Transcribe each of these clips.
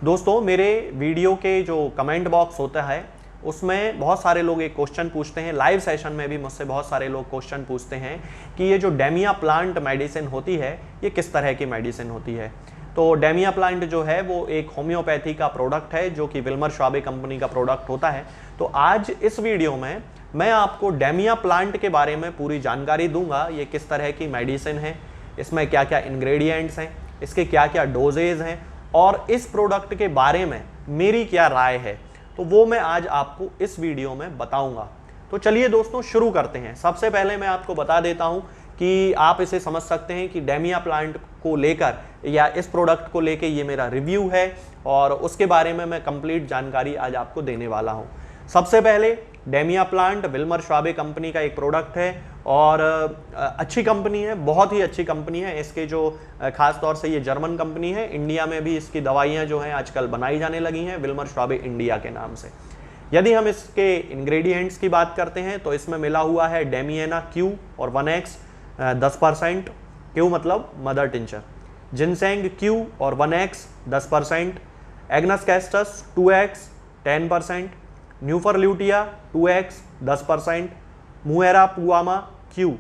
दोस्तों, मेरे वीडियो के जो कमेंट बॉक्स होता है उसमें बहुत सारे लोग एक क्वेश्चन पूछते हैं। लाइव सेशन में भी मुझसे बहुत सारे लोग क्वेश्चन पूछते हैं कि ये जो डेमिया प्लांट मेडिसिन होती है ये किस तरह की मेडिसिन होती है। तो डेमिया प्लांट जो है वो एक होम्योपैथी का प्रोडक्ट है जो कि विल्मर श्वाबे कंपनी का प्रोडक्ट होता है। तो आज इस वीडियो में मैं आपको डेमिया प्लांट के बारे में पूरी जानकारी दूंगा। ये किस तरह की मेडिसिन है, इसमें क्या क्या इंग्रेडिएंट्स हैं, इसके क्या क्या डोजेज हैं और इस प्रोडक्ट के बारे में मेरी क्या राय है, तो वो मैं आज आपको इस वीडियो में बताऊंगा। तो चलिए दोस्तों शुरू करते हैं। सबसे पहले मैं आपको बता देता हूं कि आप इसे समझ सकते हैं कि डेमिया प्लांट को लेकर या इस प्रोडक्ट को लेकर ये मेरा रिव्यू है और उसके बारे में मैं कंप्लीट जानकारी आज आपको देने वाला हूं। सबसे पहले डेमिया प्लांट विल्मर श्वाबे कंपनी का एक प्रोडक्ट है और अच्छी कंपनी है, बहुत ही अच्छी कंपनी है। इसके जो खास तौर से ये जर्मन कंपनी है, इंडिया में भी इसकी दवाइयाँ जो हैं आजकल बनाई जाने लगी हैं विल्मर श्वाबे इंडिया के नाम से। यदि हम इसके इंग्रेडिएंट्स की बात करते हैं तो इसमें मिला हुआ है डेमिएना क्यू और 1x 10%, क्यू मतलब मदर टिंचर, जिनसेंग क्यू और 1x 10%, agnus castus 2x 10%, nuphar lutea 2x 10%, muira puama Q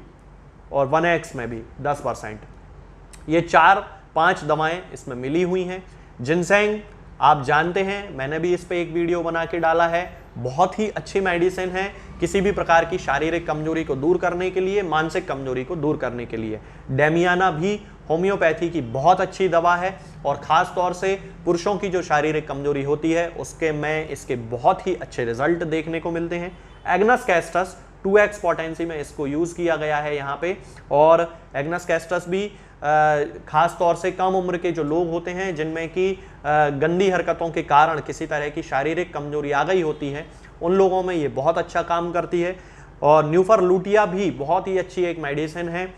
और 1x में भी 10%। ये 4-5 दवाएं इसमें मिली हुई हैं। जिनसेंग आप जानते हैं, मैंने भी इस पे एक वीडियो बना के डाला है, बहुत ही अच्छी मेडिसिन है किसी भी प्रकार की शारीरिक कमजोरी को दूर करने के लिए, मानसिक कमजोरी को दूर करने के लिए। डेमियाना भी होम्योपैथी की बहुत अच्छी दवा है और ख़ास तौर से पुरुषों की जो शारीरिक कमजोरी होती है उसके में इसके बहुत ही अच्छे रिजल्ट देखने को मिलते हैं। एग्नस कैस्टस 2x पोटेंसी में इसको यूज़ किया गया है यहाँ पे, और एग्नस कैस्टस भी खास तौर से कम उम्र के जो लोग होते हैं जिनमें कि गंदी हरकतों के कारण किसी तरह की शारीरिक कमजोरी आ गई होती है, उन लोगों में ये बहुत अच्छा काम करती है। और न्यूफर लूटिया भी बहुत ही अच्छी एक मेडिसिन है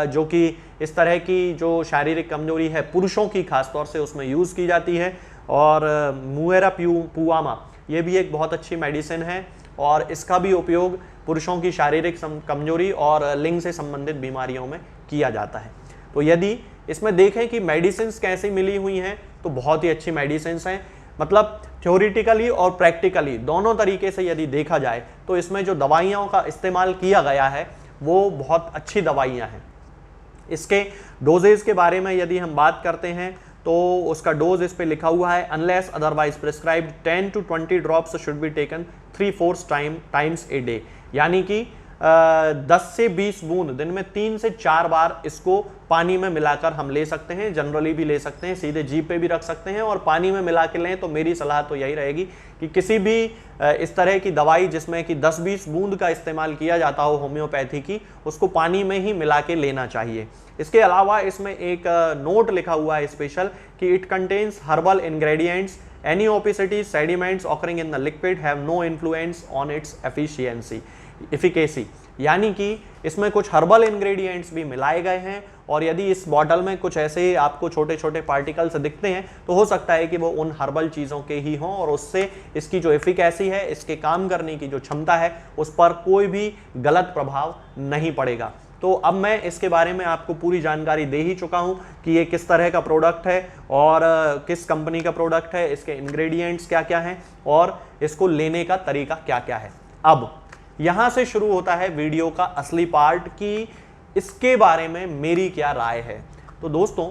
जो कि इस तरह की जो शारीरिक कमजोरी है पुरुषों की खास तौर से उसमें यूज़ की जाती है। और मुएरा पुआमा ये भी एक बहुत अच्छी मेडिसिन है और इसका भी उपयोग पुरुषों की शारीरिक कमजोरी और लिंग से संबंधित बीमारियों में किया जाता है। तो यदि इसमें देखें कि मेडिसिन्स कैसी मिली हुई हैं तो बहुत ही अच्छी मेडिसिन्स हैं, मतलब थ्योरेटिकली और प्रैक्टिकली दोनों तरीके से यदि देखा जाए तो इसमें जो दवाइयों का इस्तेमाल किया गया है वो बहुत अच्छी दवाइयाँ हैं। इसके डोजेज के बारे में यदि हम बात करते हैं तो उसका डोज इस पे लिखा हुआ है, unless otherwise prescribed 10 to 20 drops should be taken 3-4 times a day, यानी कि 10 से 20 बूंद दिन में 3 से 4 बार इसको पानी में मिलाकर हम ले सकते हैं। जनरली भी ले सकते हैं, सीधे जीभ पे भी रख सकते हैं और पानी में मिला के लें। तो मेरी सलाह तो यही रहेगी कि किसी भी इस तरह की दवाई जिसमें कि 10-20 बूंद का इस्तेमाल किया जाता हो होम्योपैथी की, उसको पानी में ही मिला के लेना चाहिए। इसके अलावा इसमें एक नोट लिखा हुआ है स्पेशल कि it contains herbal ingredients, any opacity sediments occurring in the liquid have no influence on its efficacy, यानी कि इसमें कुछ हर्बल इंग्रेडिएंट्स भी मिलाए गए हैं और यदि इस बॉटल में कुछ ऐसे आपको छोटे छोटे पार्टिकल्स दिखते हैं तो हो सकता है कि वो उन हर्बल चीज़ों के ही हों और उससे इसकी जो एफिकेसी है, इसके काम करने की जो क्षमता है, उस पर कोई भी गलत प्रभाव नहीं पड़ेगा। तो अब मैं इसके बारे में आपको पूरी जानकारी दे ही चुका हूं कि ये किस तरह का प्रोडक्ट है और किस कंपनी का प्रोडक्ट है, इसके इंग्रेडिएंट्स क्या क्या हैं और इसको लेने का तरीका क्या क्या है। अब यहां से शुरू होता है वीडियो का असली पार्ट कि इसके बारे में मेरी क्या राय है। तो दोस्तों,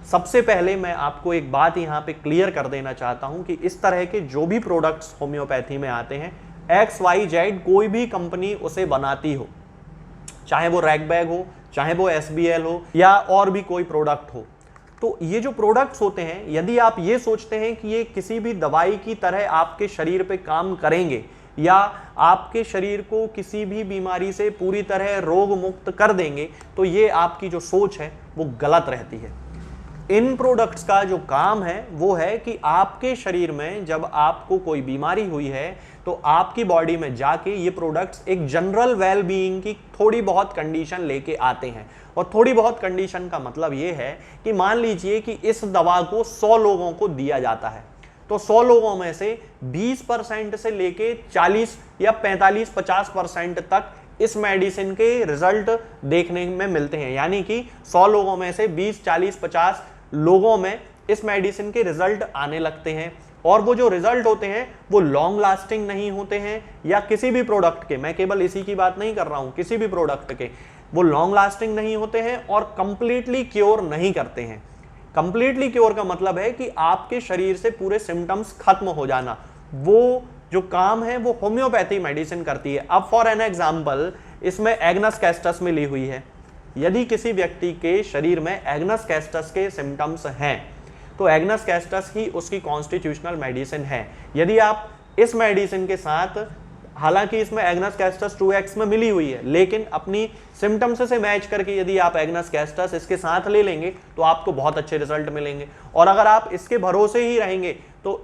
सबसे पहले मैं आपको एक बात यहां पे क्लियर कर देना चाहता हूं कि इस तरह के जो भी प्रोडक्ट्स होम्योपैथी में आते हैं, XYZ कोई भी कंपनी उसे बनाती हो, चाहे वो रैगबैग हो, चाहे वो SBL हो या और भी कोई प्रोडक्ट हो, तो ये जो प्रोडक्ट्स होते हैं, यदि आप ये सोचते हैं कि ये किसी भी दवाई की तरह आपके शरीर पे काम करेंगे या आपके शरीर को किसी भी बीमारी से पूरी तरह रोग मुक्त कर देंगे, तो ये आपकी जो सोच है वो गलत रहती है। इन प्रोडक्ट्स का जो काम है वो है कि आपके शरीर में जब आपको कोई बीमारी हुई है तो आपकी बॉडी में जाके ये प्रोडक्ट्स एक जनरल वेल बीइंग की थोड़ी बहुत कंडीशन लेके आते हैं। और थोड़ी बहुत कंडीशन का मतलब ये है कि मान लीजिए कि इस दवा को 100 लोगों को दिया जाता है, तो 100 लोगों में से 20% से लेके 40 या 45-50% तक इस मेडिसिन के रिजल्ट देखने में मिलते हैं। यानी कि 100 लोगों में से 20, 40, 50 लोगों में इस मेडिसिन के रिजल्ट आने लगते हैं, और वो जो रिजल्ट होते हैं वो लॉन्ग लास्टिंग नहीं होते हैं, या किसी भी प्रोडक्ट के, मैं केवल इसी की बात नहीं कर रहा हूं, किसी भी प्रोडक्ट के वो लॉन्ग लास्टिंग नहीं होते हैं और कंप्लीटली क्योर नहीं करते हैं। कंप्लीटली क्योर का मतलब है कि आपके शरीर से पूरे सिम्टम्स खत्म हो जाना, वो जो काम है वो होम्योपैथी मेडिसिन करती है। अब फॉर एन एग्जाम्पल इसमें एग्नस कैस्टस मिली हुई है, यदि किसी व्यक्ति के शरीर में एग्नस कैस्टस के सिम्टम्स हैं तो एग्नस कैस्टस ही उसकी कॉन्स्टिट्यूशनल मेडिसिन है। यदि आप इस मेडिसिन के साथ, हालांकि इसमें एग्नस कैस्टस 2x में मिली हुई है, लेकिन अपनी सिम्टम्स से मैच करके यदि आप एग्नस कैस्टस इसके साथ ले लेंगे तो आपको बहुत अच्छे रिजल्ट मिलेंगे। और अगर आप इसके भरोसे ही रहेंगे तो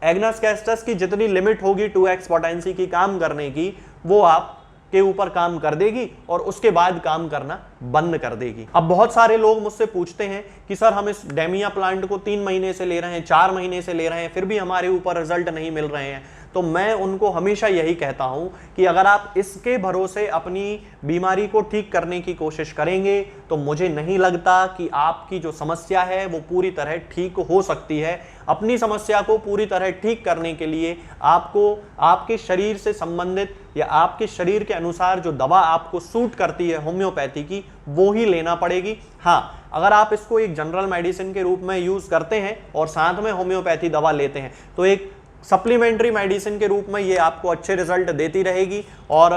एग्नस कैस्टस की जितनी लिमिट होगी 2x पोटेंसी की काम करने की, वो आप के ऊपर काम कर देगी और उसके बाद काम करना बंद कर देगी। अब बहुत सारे लोग मुझसे पूछते हैं कि सर हम इस डेमिया प्लांट को 3 महीने से ले रहे हैं, 4 महीने से ले रहे हैं, फिर भी हमारे ऊपर रिजल्ट नहीं मिल रहे हैं। तो मैं उनको हमेशा यही कहता हूं कि अगर आप इसके भरोसे अपनी बीमारी को ठीक करने की कोशिश करेंगे तो मुझे नहीं लगता कि आपकी जो समस्या है वो पूरी तरह ठीक हो सकती है। अपनी समस्या को पूरी तरह ठीक करने के लिए आपको आपके शरीर से संबंधित या आपके शरीर के अनुसार जो दवा आपको सूट करती है होम्योपैथी की, वो ही लेना पड़ेगी। हाँ, अगर आप इसको एक जनरल मेडिसिन के रूप में यूज करते हैं और साथ में होम्योपैथी दवा लेते हैं तो एक सप्लीमेंट्री मेडिसिन के रूप में ये आपको अच्छे रिजल्ट देती रहेगी। और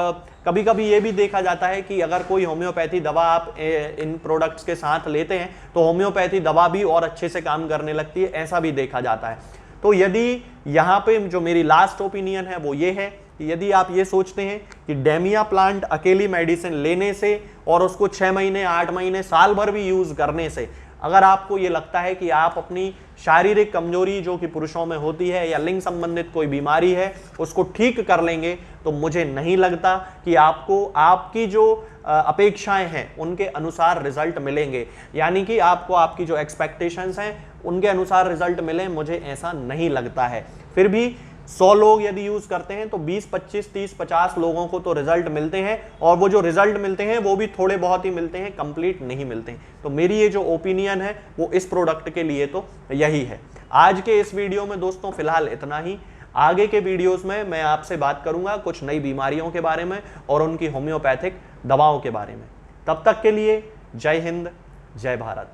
कभी कभी ये भी देखा जाता है कि अगर कोई होम्योपैथी दवा आप इन प्रोडक्ट्स के साथ लेते हैं तो होम्योपैथी दवा भी और अच्छे से काम करने लगती है, ऐसा भी देखा जाता है। तो यदि यहाँ पे जो मेरी लास्ट ओपिनियन है वो ये है कि यदि आप ये सोचते हैं कि डेमिया प्लांट अकेली मेडिसिन लेने से और उसको 6 महीने, 8 महीने, साल भर भी यूज करने से अगर आपको ये लगता है कि आप अपनी शारीरिक कमजोरी जो कि पुरुषों में होती है या लिंग संबंधित कोई बीमारी है उसको ठीक कर लेंगे, तो मुझे नहीं लगता कि आपको आपकी जो अपेक्षाएं हैं उनके अनुसार रिजल्ट मिलेंगे, यानी कि आपको आपकी जो एक्सपेक्टेशंस हैं उनके अनुसार रिजल्ट मिले, मुझे ऐसा नहीं लगता है। फिर भी 100 लोग यदि यूज करते हैं तो 20, 25, 30, 50 लोगों को तो रिजल्ट मिलते हैं, और वो जो रिजल्ट मिलते हैं वो भी थोड़े बहुत ही मिलते हैं, कंप्लीट नहीं मिलते हैं। तो मेरी ये जो ओपिनियन है वो इस प्रोडक्ट के लिए तो यही है। आज के इस वीडियो में दोस्तों फिलहाल इतना ही। आगे के वीडियोस में मैं आपसे बात करूंगा कुछ नई बीमारियों के बारे में और उनकी होम्योपैथिक दवाओं के बारे में। तब तक के लिए जय हिंद, जय भारत।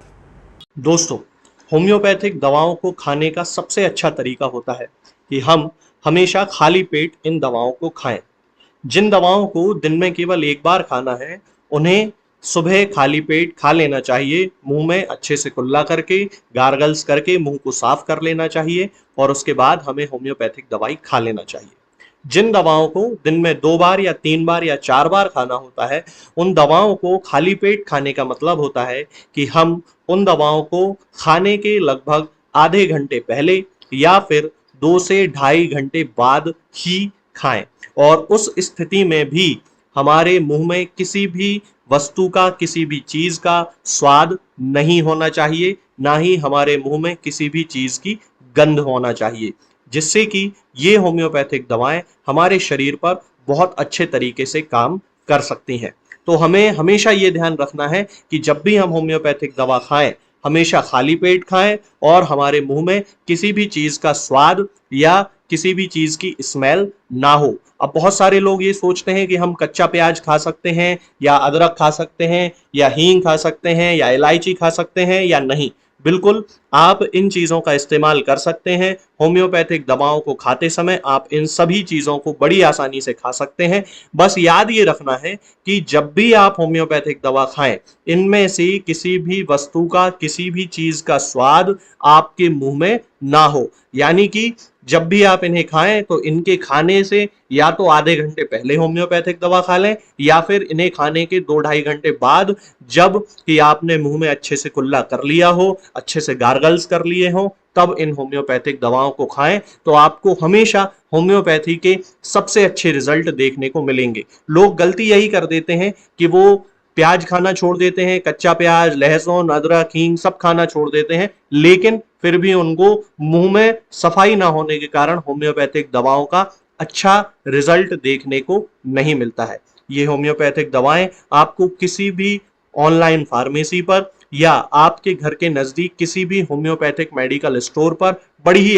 दोस्तों, होम्योपैथिक दवाओं को खाने का सबसे अच्छा तरीका होता है कि हम हमेशा खाली पेट इन दवाओं को खाएं। जिन दवाओं को दिन में केवल एक बार खाना है उन्हें सुबह खाली पेट खा लेना चाहिए, मुंह में अच्छे से कुल्ला करके, गार्गल्स करके मुंह को साफ कर लेना चाहिए, और उसके बाद हमें होम्योपैथिक दवाई खा लेना चाहिए। जिन दवाओं को दिन में 2 बार या 3 बार या 4 बार खाना होता है, उन दवाओं को खाली पेट खाने का मतलब होता है कि हम उन दवाओं को खाने के लगभग आधे घंटे पहले या फिर 2 से 2.5 घंटे बाद ही खाएं, और उस स्थिति में भी हमारे मुंह में किसी भी वस्तु का, किसी भी चीज का स्वाद नहीं होना चाहिए, ना ही हमारे मुंह में किसी भी चीज की गंध होना चाहिए, जिससे कि ये होम्योपैथिक दवाएं हमारे शरीर पर बहुत अच्छे तरीके से काम कर सकती हैं। तो हमें हमेशा ये ध्यान रखना है कि जब भी हम होम्योपैथिक दवा खाएं, हमेशा खाली पेट खाएं और हमारे मुंह में किसी भी चीज का स्वाद या किसी भी चीज की स्मेल ना हो। अब बहुत सारे लोग ये सोचते हैं कि हम कच्चा प्याज खा सकते हैं या अदरक खा सकते हैं या हींग खा सकते हैं या इलायची खा सकते हैं या नहीं। बिल्कुल, आप इन चीजों का इस्तेमाल कर सकते हैं। होम्योपैथिक दवाओं को खाते समय आप इन सभी चीजों को बड़ी आसानी से खा सकते हैं। बस याद ये रखना है कि जब भी आप होम्योपैथिक दवा खाएं, इनमें से किसी भी वस्तु का, किसी भी चीज का स्वाद आपके मुंह में ना हो। यानी कि जब भी आप इन्हें खाएं तो इनके खाने से या तो आधे घंटे पहले होम्योपैथिक दवा खा लें या फिर इन्हें खाने के 2-2.5 घंटे बाद, जब कि आपने मुंह में अच्छे से कुल्ला कर लिया हो, अच्छे से गार्गल्स कर लिए हो, तब इन होम्योपैथिक दवाओं को खाएं। तो आपको हमेशा होम्योपैथी के सबसे अच्छे रिजल्ट देखने को मिलेंगे। लोग गलती यही कर देते हैं कि वो प्याज खाना छोड़ देते हैं, कच्चा प्याज, लहसुन, अदरक, हींग सब खाना छोड़ देते हैं, लेकिन फिर भी उनको मुंह में सफाई ना होने के कारण होम्योपैथिक दवाओं का अच्छा रिजल्ट देखने को नहीं मिलता है। ये होम्योपैथिक दवाएं आपको किसी भी ऑनलाइन फार्मेसी पर या आपके घर के नजदीक किसी भी होम्योपैथिक मेडिकल स्टोर पर बड़ी ही